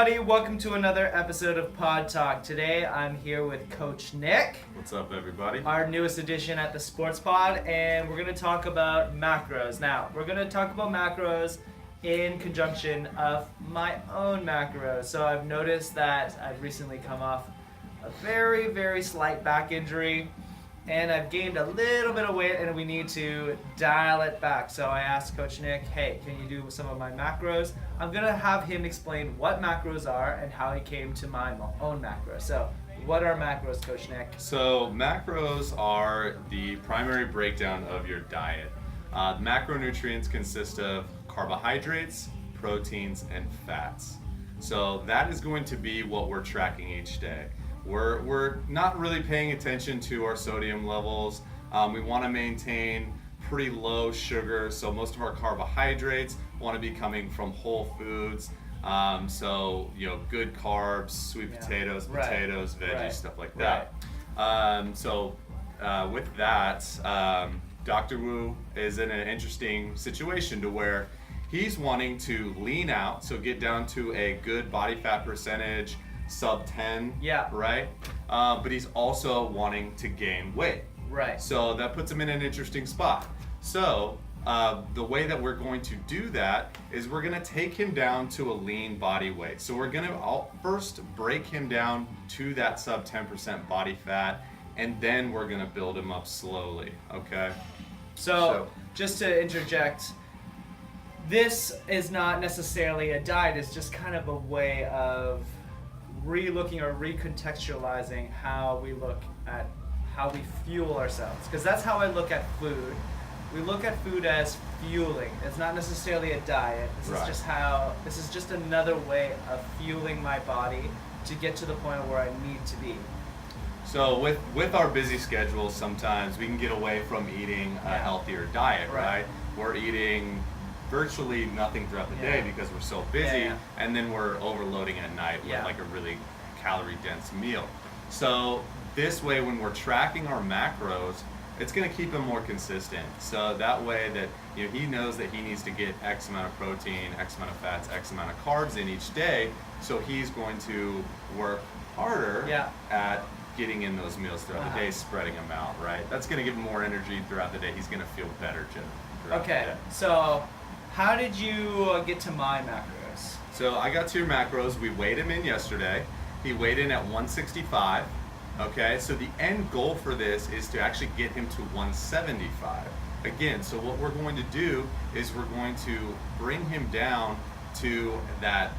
everybody, welcome to another episode of Pod Talk. Today I'm here with Coach Nick. What's up, everybody? Our newest addition at the Sports Pod, and we're going to talk about macros. Now, we're going to talk about macros in conjunction of my own macros. So I've noticed that I've recently come off a very, very slight back injury, and I've gained a little bit of weight, and we need to dial it back. So I asked Coach Nick, hey, can you do some of my macros? I'm going to have him explain what macros are and how he came to my own macros. So what are macros, Coach Nick? So macros are the primary breakdown of your diet. Macronutrients consist of carbohydrates, proteins, and fats. So that is going to be what we're tracking each day. We're not really paying attention to our sodium levels. We want to maintain pretty low sugar, so most of our carbohydrates want to be coming from whole foods. So good carbs, sweet potatoes, veggies, stuff like that. With that, Dr. Wu is in an interesting situation to where he's wanting to lean out, so get down to a good body fat percentage, sub 10, right? But he's also wanting to gain weight. Right. So that puts him in an interesting spot. So the way that we're going to do that is we're going to take him down to a lean body weight. So we're going to first break him down to that sub 10% body fat, and then we're going to build him up slowly, okay? So just to interject, this is not necessarily a diet, it's just kind of a way of re-looking or recontextualizing how we look at how we fuel ourselves, because that's how I look at food. We look at food as fueling. It's not necessarily a diet. This is just another way of fueling my body to get to the point where I need to be. So with our busy schedules, sometimes we can get away from eating a healthier diet, right? We're eating virtually nothing throughout the day because we're so busy, and then we're overloading at night with like a really calorie dense meal. So this way, when we're tracking our macros, it's going to keep him more consistent. So that way that he knows that he needs to get X amount of protein, X amount of fats, X amount of carbs in each day. So he's going to work harder at getting in those meals throughout the day, spreading them out, right? That's going to give him more energy throughout the day. He's going to feel better throughout the day. So how did you get to my macros? So I got to your macros. We weighed him in yesterday. He weighed in at 165. Okay, so the end goal for this is to actually get him to 175. Again, so what we're going to do is we're going to bring him down to that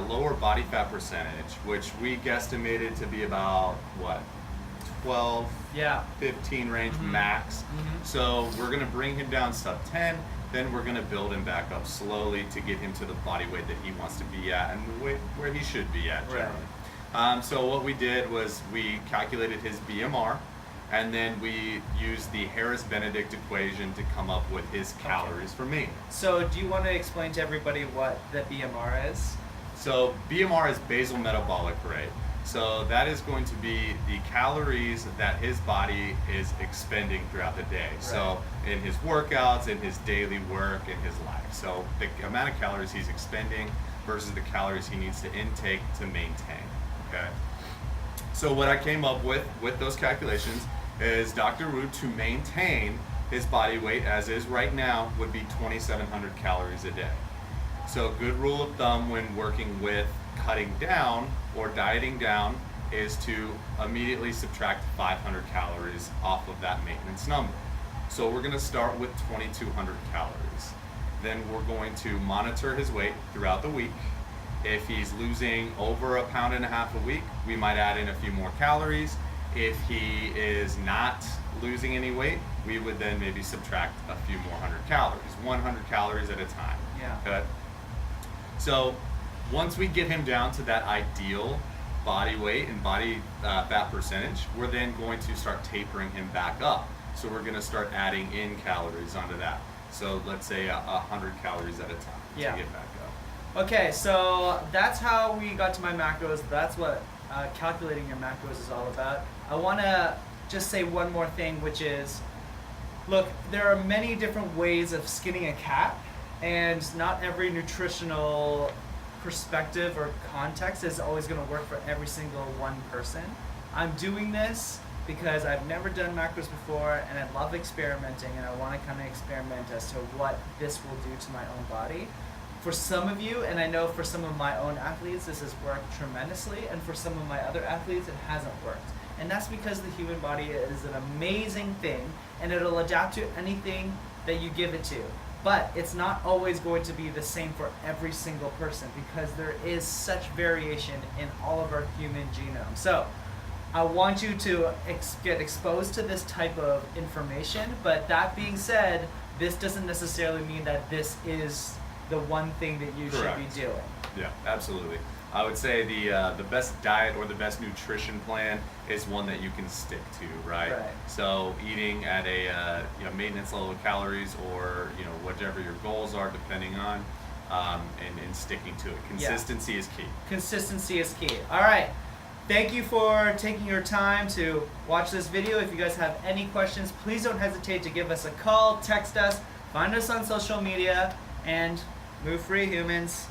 lower body fat percentage, which we guesstimated to be about, 12, 15 range max. So we're going to bring him down sub 10, then we're going to build him back up slowly to get him to the body weight that he wants to be at and where he should be at generally. So what we did was we calculated his BMR, and then we used the Harris-Benedict equation to come up with his calories for me. So do you want to explain to everybody what the BMR is? So BMR is basal metabolic rate. So that is going to be the calories that his body is expending throughout the day. So in his workouts, in his daily work, in his life. So the amount of calories he's expending versus the calories he needs to intake to maintain. Okay. So what I came up with those calculations is Dr. Wu, to maintain his body weight as is right now, would be 2,700 calories a day. So a good rule of thumb when working with cutting down or dieting down is to immediately subtract 500 calories off of that maintenance number. So we're going to start with 2,200 calories. Then we're going to monitor his weight throughout the week. If he's losing over 1.5 pounds a week, we might add in a few more calories. If he is not losing any weight, we would then maybe subtract a few more 100 calories, 100 calories at a time. Okay? So once we get him down to that ideal body weight and body fat percentage, we're then going to start tapering him back up. So we're going to start adding in calories onto that. So let's say 100 calories at a time to get back up. Okay, so that's how we got to my macros. That's what calculating your macros is all about. I want to just say one more thing, which is, look, there are many different ways of skinning a cat, and not every nutritional perspective or context is always going to work for every single one person. I'm doing this because I've never done macros before, and I love experimenting, and I want to kind of experiment as to what this will do to my own body. For some of you, and I know for some of my own athletes, this has worked tremendously, and for some of my other athletes, it hasn't worked. And that's because the human body is an amazing thing, and it'll adapt to anything that you give it to. But it's not always going to be the same for every single person, because there is such variation in all of our human genome. So I want you to get exposed to this type of information, but that being said, this doesn't necessarily mean that this is the one thing that you should be doing. Yeah, absolutely. I would say the best diet or the best nutrition plan is one that you can stick to, right? So eating at a maintenance level of calories, or whatever your goals are, depending on, and sticking to it. Consistency is key. Consistency is key. All right. Thank you for taking your time to watch this video. If you guys have any questions, please don't hesitate to give us a call, text us, find us on social media, and move free, humans.